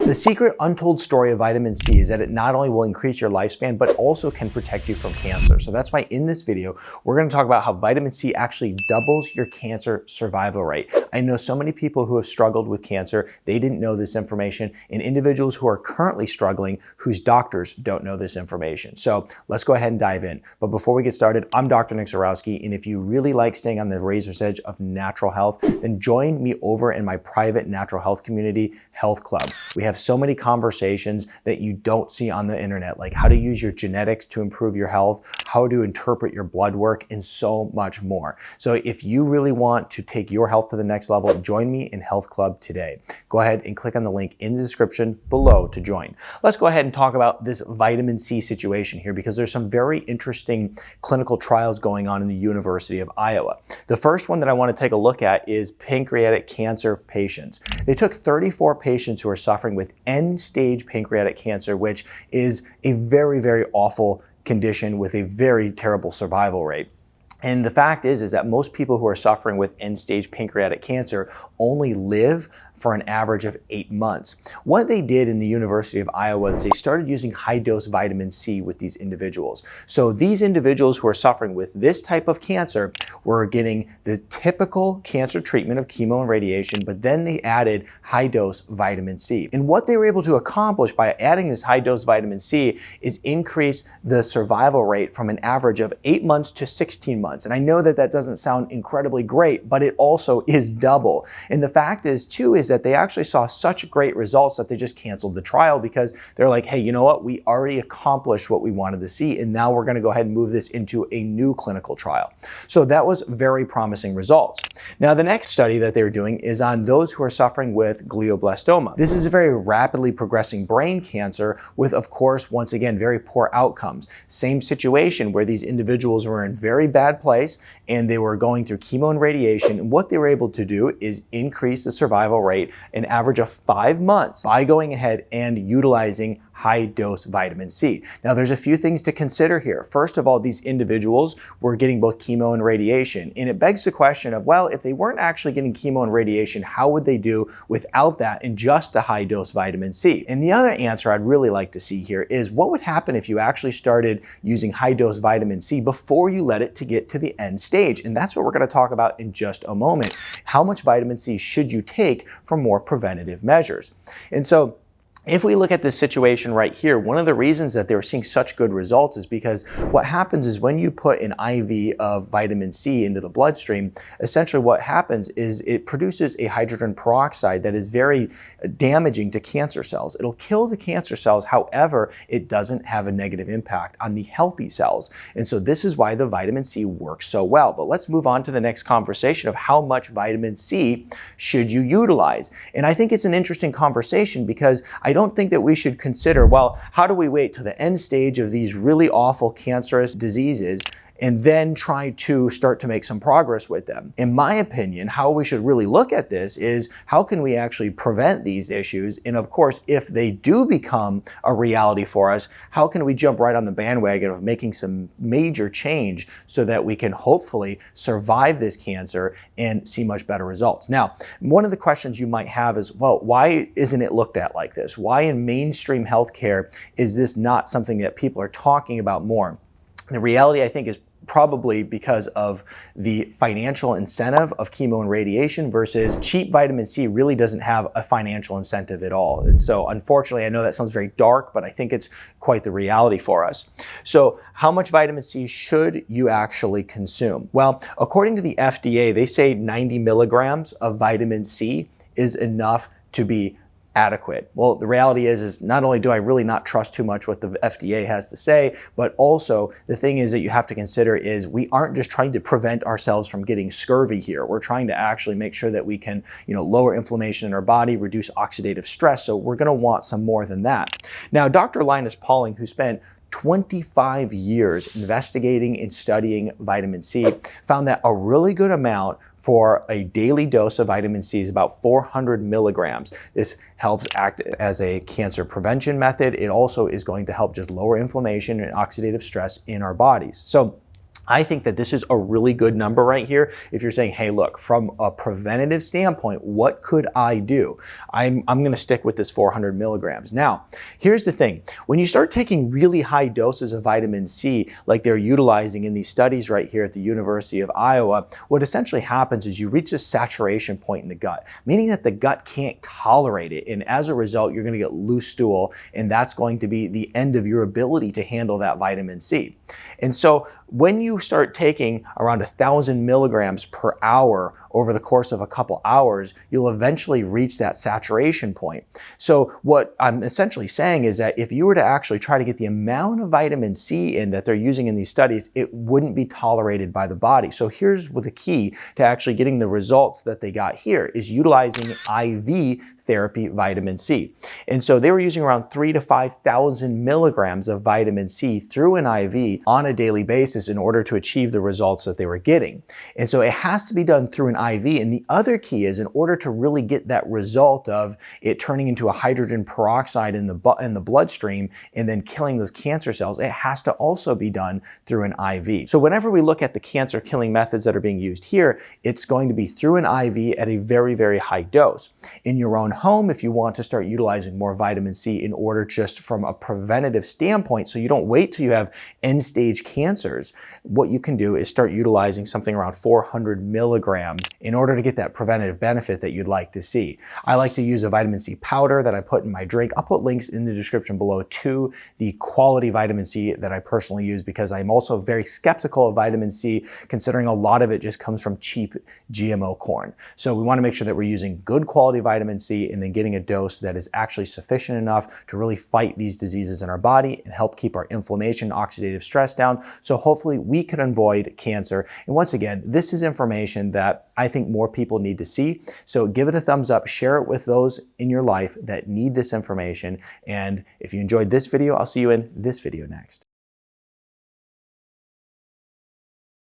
The secret untold story of vitamin C is that it not only will increase your lifespan, but also can protect you from cancer. So that's why in this video, we're going to talk about how vitamin C actually doubles your cancer survival rate. I know so many people who have struggled with cancer, they didn't know this information, and individuals who are currently struggling whose doctors don't know this information. So let's go ahead and dive in. But before we get started, I'm Dr. Zyrowski, and if you really like staying on the razor's edge of natural health, then join me over in my private natural health community, Health Club. We have so many conversations that you don't see on the internet, like how to use your genetics to improve your health, how to interpret your blood work, and so much more. So if you really want to take your health to the next level, join me in Health Club today. Go ahead and click on the link in the description below to join. Let's go ahead and talk about this vitamin C situation here, because there's some very interesting clinical trials going on in the University of Iowa. The first one that I want to take a look at is pancreatic cancer patients. They took 34 patients who are suffering with end-stage pancreatic cancer, which is a very, very awful condition with a very terrible survival rate. And the fact is that most people who are suffering with end-stage pancreatic cancer only live for an average of 8 months. What they did in the University of Iowa is they started using high-dose vitamin C with these individuals. So these individuals who are suffering with this type of cancer were getting the typical cancer treatment of chemo and radiation, but then they added high-dose vitamin C. And what they were able to accomplish by adding this high-dose vitamin C is increase the survival rate from an average of 8 months to 16 months. And I know that that doesn't sound incredibly great, but it also is double. And the fact is too is that they actually saw such great results that they just canceled the trial, because they're like, hey, you know what? We already accomplished what we wanted to see, and now we're going to go ahead and move this into a new clinical trial. So that was very promising results. Now, the next study that they're doing is on those who are suffering with glioblastoma. This is a very rapidly progressing brain cancer with, of course, once again, very poor outcomes. Same situation where these individuals were in very bad place and they were going through chemo and radiation. And what they were able to do is increase the survival rate an average of 5 months by going ahead and utilizing high-dose vitamin C. Now, there's a few things to consider here. First of all, these individuals were getting both chemo and radiation. And it begs the question of, well, if they weren't actually getting chemo and radiation, how would they do without that and just the high-dose vitamin C? And the other answer I'd really like to see here is what would happen if you actually started using high-dose vitamin C before you let it to get to the end stage? And that's what we're going to talk about in just a moment. How much vitamin C should you take for more preventative measures? And so if we look at this situation right here, one of the reasons that they were seeing such good results is because what happens is when you put an IV of vitamin C into the bloodstream, essentially what happens is it produces a hydrogen peroxide that is very damaging to cancer cells. It'll kill the cancer cells, however, it doesn't have a negative impact on the healthy cells. And so this is why the vitamin C works so well. But let's move on to the next conversation of how much vitamin C should you utilize. And I think it's an interesting conversation, because I don't think that we should consider, well, how do we wait to the end stage of these really awful cancerous diseases and then try to start to make some progress with them? In my opinion, how we should really look at this is how can we actually prevent these issues? And of course, if they do become a reality for us, how can we jump right on the bandwagon of making some major change so that we can hopefully survive this cancer and see much better results? Now, one of the questions you might have is, well, why isn't it looked at like this? Why in mainstream healthcare is this not something that people are talking about more? The reality, I think, is probably because of the financial incentive of chemo and radiation versus cheap vitamin C really doesn't have a financial incentive at all. And so unfortunately, I know that sounds very dark, but I think it's quite the reality for us. So how much vitamin C should you actually consume? Well, according to the FDA, they say 90 milligrams of vitamin C is enough to be adequate. Well, the reality is not only do I really not trust too much what the FDA has to say, but also the thing is that you have to consider is we aren't just trying to prevent ourselves from getting scurvy here. We're trying to actually make sure that we can, lower inflammation in our body, reduce oxidative stress. So we're going to want some more than that. Now, Dr. Linus Pauling, who spent 25 years investigating and studying vitamin C, found that a really good amount for a daily dose of vitamin C is about 400 milligrams. This helps act as a cancer prevention method. It also is going to help just lower inflammation and oxidative stress in our bodies. So I think that this is a really good number right here. If you're saying, hey, look, from a preventative standpoint, what could I do? I'm going to stick with this 400 milligrams. Now, here's the thing. When you start taking really high doses of vitamin C, like they're utilizing in these studies right here at the University of Iowa, what essentially happens is you reach a saturation point in the gut, meaning that the gut can't tolerate it. And as a result, you're going to get loose stool, and that's going to be the end of your ability to handle that vitamin C. And so when you start taking around 1,000 milligrams per hour over the course of a couple hours, you'll eventually reach that saturation point. So what I'm essentially saying is that if you were to actually try to get the amount of vitamin C in that they're using in these studies, it wouldn't be tolerated by the body. So here's the key to actually getting the results that they got here is utilizing IV therapy vitamin C. And so they were using around 3,000 to 5,000 milligrams of vitamin C through an IV on a daily basis in order to achieve the results that they were getting. And so it has to be done through an IV. And the other key is in order to really get that result of it turning into a hydrogen peroxide in the bloodstream and then killing those cancer cells, it has to also be done through an IV. So whenever we look at the cancer killing methods that are being used here, it's going to be through an IV at a very, very high dose. In your own home, if you want to start utilizing more vitamin C in order just from a preventative standpoint, so you don't wait till you have end-stage cancers, what you can do is start utilizing something around 400 milligrams in order to get that preventative benefit that you'd like to see. I like to use a vitamin C powder that I put in my drink. I'll put links in the description below to the quality vitamin C that I personally use because I'm also very skeptical of vitamin C considering a lot of it just comes from cheap GMO corn. So we want to make sure that we're using good quality vitamin C and then getting a dose that is actually sufficient enough to really fight these diseases in our body and help keep our inflammation, oxidative stress down. So hopefully we can avoid cancer. And once again, this is information that I think more people need to see. So give it a thumbs up, share it with those in your life that need this information. And if you enjoyed this video, I'll see you in this video next.